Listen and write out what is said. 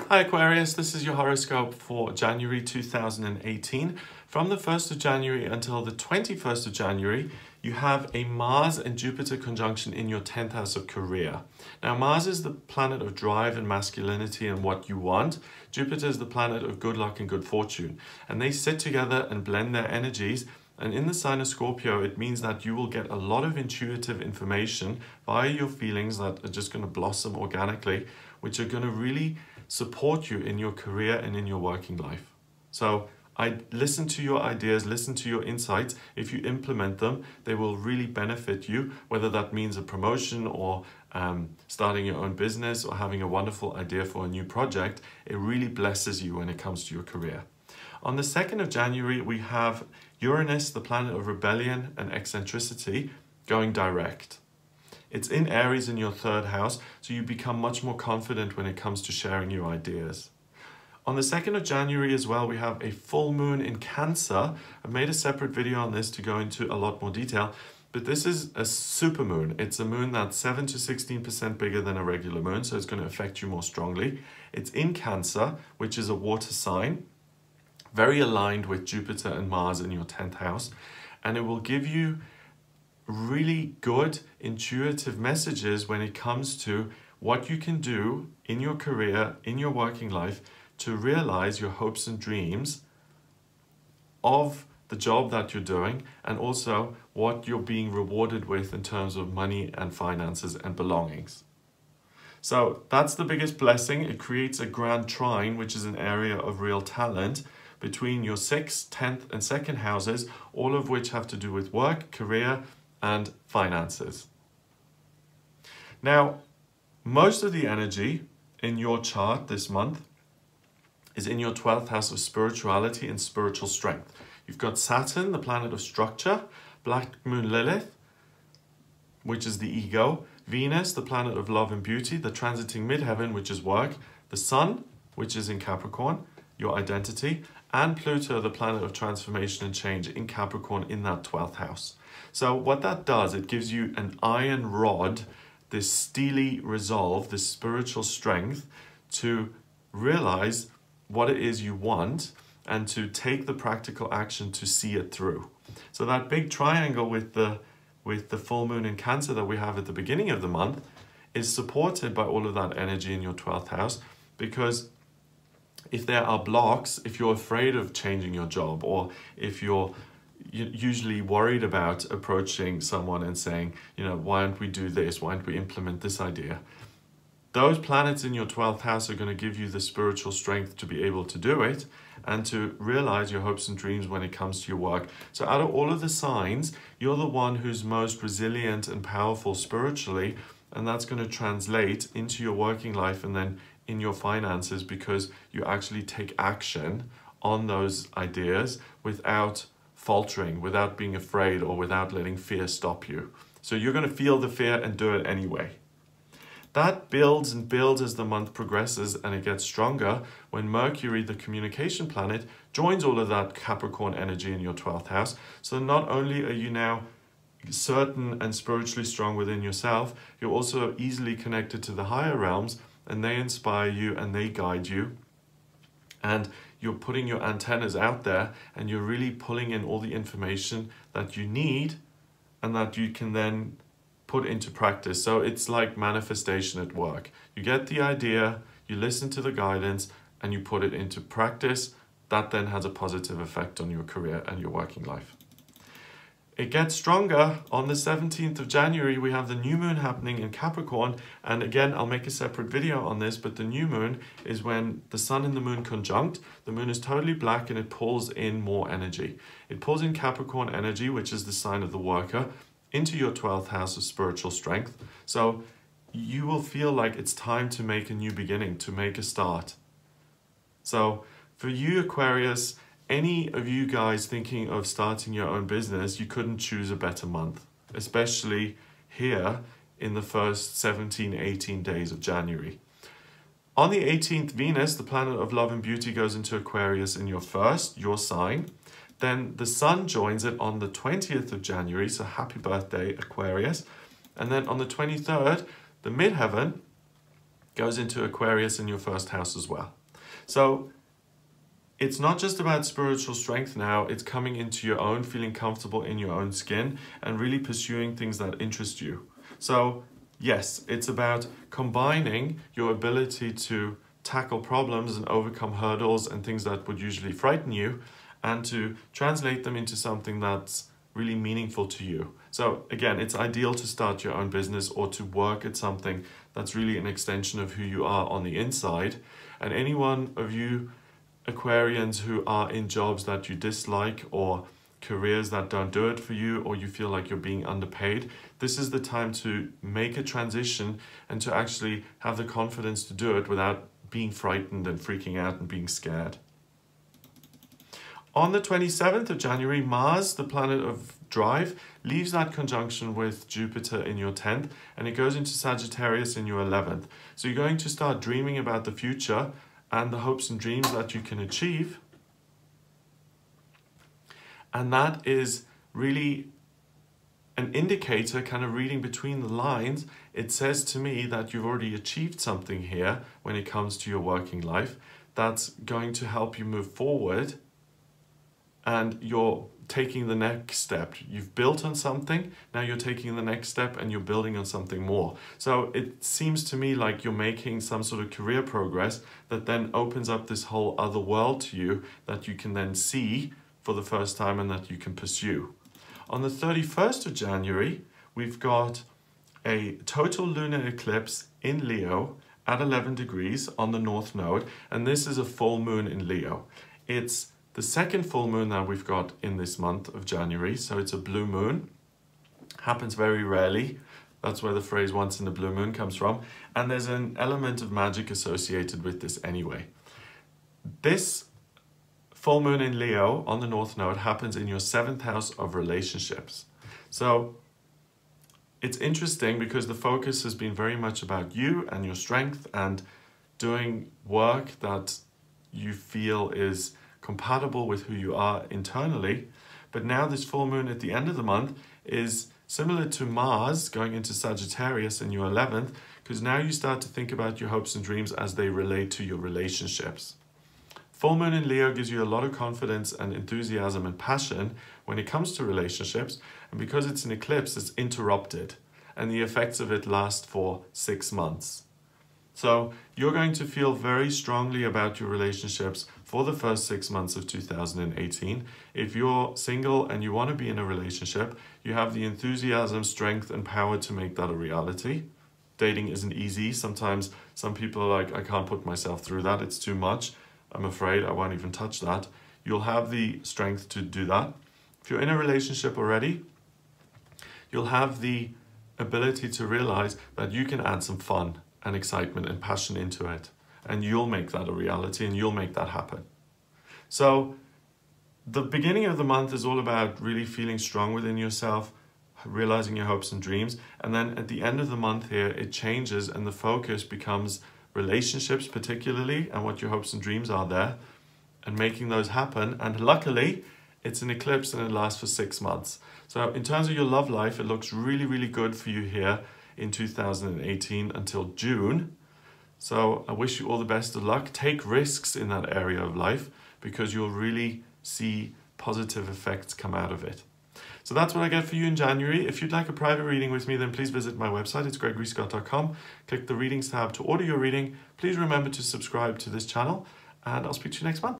Hi Aquarius, this is your horoscope for January 2018. From the 1st of January until the 21st of January, you have a Mars and Jupiter conjunction in your 10th house of career. Now Mars is the planet of drive and masculinity and what you want. Jupiter is the planet of good luck and good fortune. And they sit together and blend their energies. And in the sign of Scorpio, it means that you will get a lot of intuitive information via your feelings that are just going to blossom organically, which are going to really support you in your career and in your working life. So I listen to your ideas, listen to your insights. If you implement them, they will really benefit you, whether that means a promotion or starting your own business or having a wonderful idea for a new project. It really blesses you when it comes to your career. On the 2nd of January, we have Uranus, the planet of rebellion and eccentricity, going direct. It's in Aries in your 3rd house, so you become much more confident when it comes to sharing your ideas. On the 2nd of January as well, we have a full moon in Cancer. I've made a separate video on this to go into a lot more detail, but this is a super moon. It's a moon that's 7 to 16% bigger than a regular moon, so it's going to affect you more strongly. It's in Cancer, which is a water sign, very aligned with Jupiter and Mars in your 10th house, and it will give you really good intuitive messages when it comes to what you can do in your career, in your working life, to realize your hopes and dreams of the job that you're doing, and also what you're being rewarded with in terms of money and finances and belongings. So that's the biggest blessing. It creates a grand trine, which is an area of real talent between your 6th, 10th and 2nd houses, all of which have to do with work, career, and finances. Now, most of the energy in your chart this month is in your 12th house of spirituality and spiritual strength. You've got Saturn, the planet of structure, Black Moon Lilith, which is the ego, Venus, the planet of love and beauty, the transiting midheaven, which is work, the Sun, which is in Capricorn, your identity, and Pluto, the planet of transformation and change in Capricorn in that 12th house. So what that does, it gives you an iron rod, this steely resolve, this spiritual strength to realize what it is you want and to take the practical action to see it through. So that big triangle with the full moon in Cancer that we have at the beginning of the month is supported by all of that energy in your 12th house, because if there are blocks, if you're afraid of changing your job, or if you're usually worried about approaching someone and saying, you know, why don't we do this? Why don't we implement this idea? Those planets in your 12th house are going to give you the spiritual strength to be able to do it and to realize your hopes and dreams when it comes to your work. So out of all of the signs, you're the one who's most resilient and powerful spiritually, and that's going to translate into your working life and then in your finances, because you actually take action on those ideas without faltering, without being afraid, or without letting fear stop you. So you're going to feel the fear and do it anyway. That builds and builds as the month progresses, and it gets stronger when Mercury, the communication planet, joins all of that Capricorn energy in your 12th house. So not only are you now certain and spiritually strong within yourself, you're also easily connected to the higher realms, and they inspire you and they guide you. And you're putting your antennas out there, and you're really pulling in all the information that you need and that you can then put into practice. So it's like manifestation at work. You get the idea, you listen to the guidance, and you put it into practice. That then has a positive effect on your career and your working life. It gets stronger. On the 17th of January, we have the new moon happening in Capricorn. And again, I'll make a separate video on this, but the new moon is when the sun and the moon conjunct. The moon is totally black and it pulls in more energy. It pulls in Capricorn energy, which is the sign of the worker, into your 12th house of spiritual strength. So you will feel like it's time to make a new beginning, to make a start. So for you, Aquarius, any of you guys thinking of starting your own business, you couldn't choose a better month, especially here in the first 17, 18 days of January. On the 18th, Venus, the planet of love and beauty, goes into Aquarius in your sign. Then the sun joins it on the 20th of January, so happy birthday, Aquarius. And then on the 23rd, the midheaven goes into Aquarius in your first house as well. So it's not just about spiritual strength now, it's coming into your own, feeling comfortable in your own skin and really pursuing things that interest you. So yes, it's about combining your ability to tackle problems and overcome hurdles and things that would usually frighten you, and to translate them into something that's really meaningful to you. So again, it's ideal to start your own business or to work at something that's really an extension of who you are on the inside. And any one of you Aquarians who are in jobs that you dislike or careers that don't do it for you, or you feel like you're being underpaid, this is the time to make a transition and to actually have the confidence to do it without being frightened and freaking out and being scared. On the 27th of January, Mars, the planet of drive, leaves that conjunction with Jupiter in your 10th, and it goes into Sagittarius in your 11th. So you're going to start dreaming about the future and the hopes and dreams that you can achieve. And that is really an indicator, kind of reading between the lines. It says to me that you've already achieved something here when it comes to your working life that's going to help you move forward, and you're taking the next step. You've built on something, now you're taking the next step and you're building on something more. So it seems to me like you're making some sort of career progress that then opens up this whole other world to you that you can then see for the first time and that you can pursue. On the 31st of January, we've got a total lunar eclipse in Leo at 11 degrees on the North Node, and this is a full moon in Leo. It's the second full moon that we've got in this month of January, so it's a blue moon. Happens very rarely. That's where the phrase once in the blue moon comes from. And there's an element of magic associated with this anyway. This full moon in Leo on the North Node happens in your 7th house of relationships. So it's interesting because the focus has been very much about you and your strength and doing work that you feel is compatible with who you are internally. But now this full moon at the end of the month is similar to Mars going into Sagittarius in your 11th, because now you start to think about your hopes and dreams as they relate to your relationships. Full moon in Leo gives you a lot of confidence and enthusiasm and passion when it comes to relationships, and because it's an eclipse, it's interrupted, and the effects of it last for 6 months. So you're going to feel very strongly about your relationships for the first 6 months of 2018. If you're single and you want to be in a relationship, you have the enthusiasm, strength, and power to make that a reality. Dating isn't easy. Sometimes some people are like, I can't put myself through that. It's too much. I'm afraid I won't even touch that. You'll have the strength to do that. If you're in a relationship already, you'll have the ability to realize that you can add some fun and excitement and passion into it, and you'll make that a reality and you'll make that happen. So the beginning of the month is all about really feeling strong within yourself, realizing your hopes and dreams, and then at the end of the month here it changes and the focus becomes relationships particularly, and what your hopes and dreams are there, and making those happen. And luckily it's an eclipse and it lasts for 6 months. So in terms of your love life, it looks really, really good for you here in 2018 until June. So I wish you all the best of luck. Take risks in that area of life because you'll really see positive effects come out of it. So that's what I get for you in January. If you'd like a private reading with me, then please visit my website. It's gregoryscott.com. Click the readings tab to order your reading. Please remember to subscribe to this channel, and I'll speak to you next month.